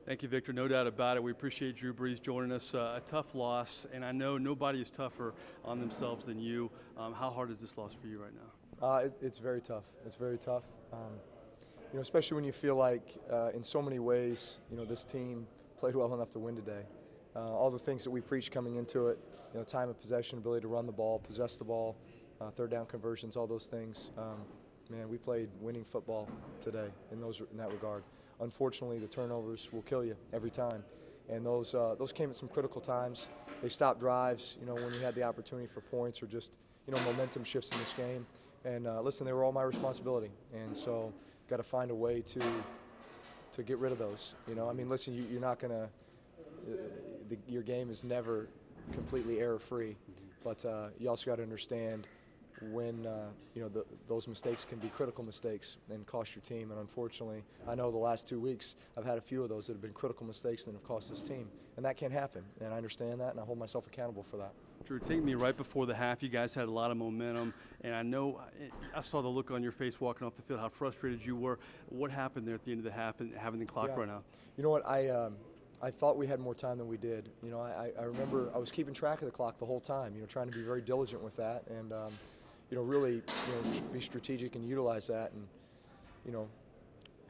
Thank you, Victor. No doubt about it. We appreciate Drew Brees joining us. A tough loss, and I know nobody is tougher on themselves than you. How hard is this loss for you right now? It's very tough. It's very tough. Especially when you feel like, in so many ways, this team played well enough to win today. All the things that we preached coming into it, time of possession, ability to run the ball, possess the ball, third down conversions, all those things. Man, we played winning football today in that regard. Unfortunately, the turnovers will kill you every time, and those came at some critical times. They stopped drives, when we had the opportunity for points or just, momentum shifts in this game. And listen, they were all my responsibility, and so got to find a way to get rid of those. Listen, you're not gonna. Your game is never completely error-free, but you also got to understand when those mistakes can be critical mistakes and cost your team. And unfortunately, I know the last 2 weeks I've had a few of those that have been critical mistakes that have cost this team, and that can't happen. And I understand that, and I hold myself accountable for that. Drew, take me right before the half. You guys had a lot of momentum, and I saw the look on your face walking off the field, how frustrated you were. What happened there at the end of the half and having the clock run out? You know what, I thought we had more time than we did. I remember I was keeping track of the clock the whole time, trying to be very diligent with that and, really, be strategic and utilize that. And,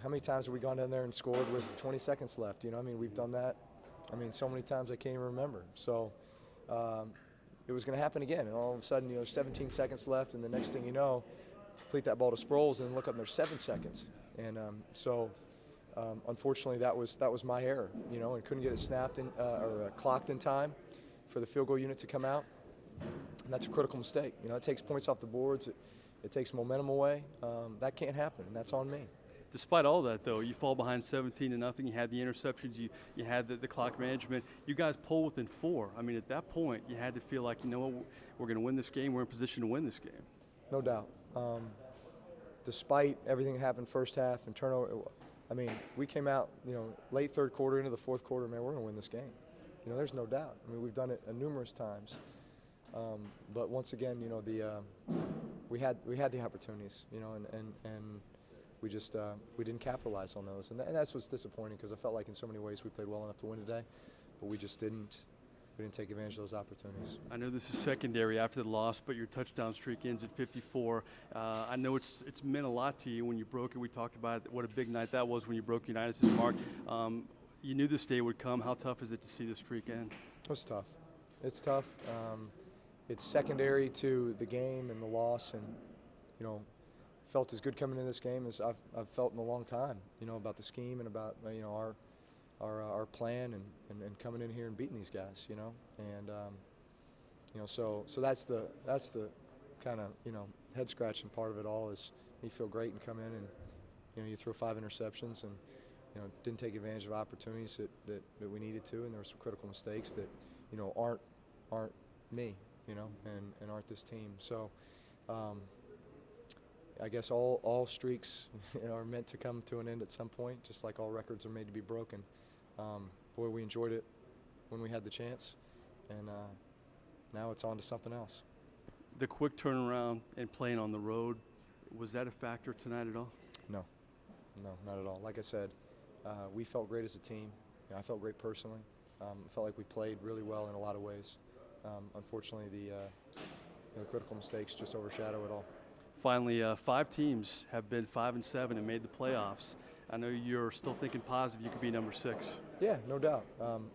how many times have we gone down there and scored with 20 seconds left? We've done that, so many times I can't even remember. So it was going to happen again. And all of a sudden, 17 seconds left, and the next thing you know, complete that ball to Sproles and look up and there's 7 seconds. And unfortunately, that was my error, and couldn't get it snapped in, or clocked in time for the field goal unit to come out. And that's a critical mistake. It takes points off the boards. It takes momentum away. That can't happen, and that's on me. Despite all that, though, you fall behind 17-0. You had the interceptions. You had the clock management. You guys pull within 4. At that point, you had to feel like, what, we're going to win this game. We're in position to win this game. No doubt. Despite everything that happened first half and turnover, we came out, late third quarter into the fourth quarter, man, we're going to win this game. There's no doubt. we've done it numerous times. But once again, we had the opportunities, and we just we didn't capitalize on those, and that's what's disappointing, because I felt like in so many ways we played well enough to win today, but we just didn't. We didn't take advantage of those opportunities. I know this is secondary after the loss, but your touchdown streak ends at 54. I know it's meant a lot to you when you broke it. We talked about what a big night that was when you broke United's mark. You knew this day would come. How tough is it to see the streak end? It was tough. It's tough. It's secondary to the game and the loss, and felt as good coming into this game as I've felt in a long time. About the scheme and about our plan and coming in here and beating these guys. And so that's the kind of head scratching part of it all, is you feel great and come in and you throw 5 interceptions and didn't take advantage of opportunities that we needed to, and there were some critical mistakes that aren't me. And aren't this team. So I guess all streaks are meant to come to an end at some point, just like all records are made to be broken. Boy, we enjoyed it when we had the chance, and now it's on to something else. The quick turnaround and playing on the road, was that a factor tonight at all? No, not at all. Like I said, we felt great as a team. I felt great personally. I felt like we played really well in a lot of ways. Unfortunately, the critical mistakes just overshadow it all. Finally, 5 teams have been 5-7 and made the playoffs. I know you're still thinking positive you could be number 6. Yeah, no doubt.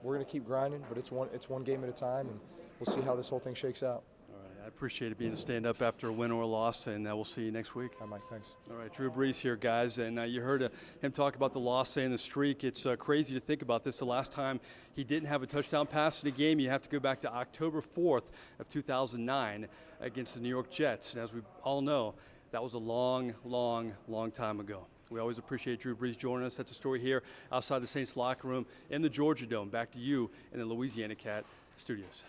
We're going to keep grinding, but it's one game at a time, and we'll see how this whole thing shakes out. All right, I appreciate it being a stand-up after a win or a loss, and we'll see you next week. All right, Mike, thanks. All right, Drew Brees here, guys, and you heard him talk about the loss and the streak. It's crazy to think about this. The last time he didn't have a touchdown pass in a game, you have to go back to October 4th of 2009 against the New York Jets. And as we all know, that was a long, long, long time ago. We always appreciate Drew Brees joining us. That's a story here outside the Saints locker room in the Georgia Dome. Back to you in the Louisiana Cat studios.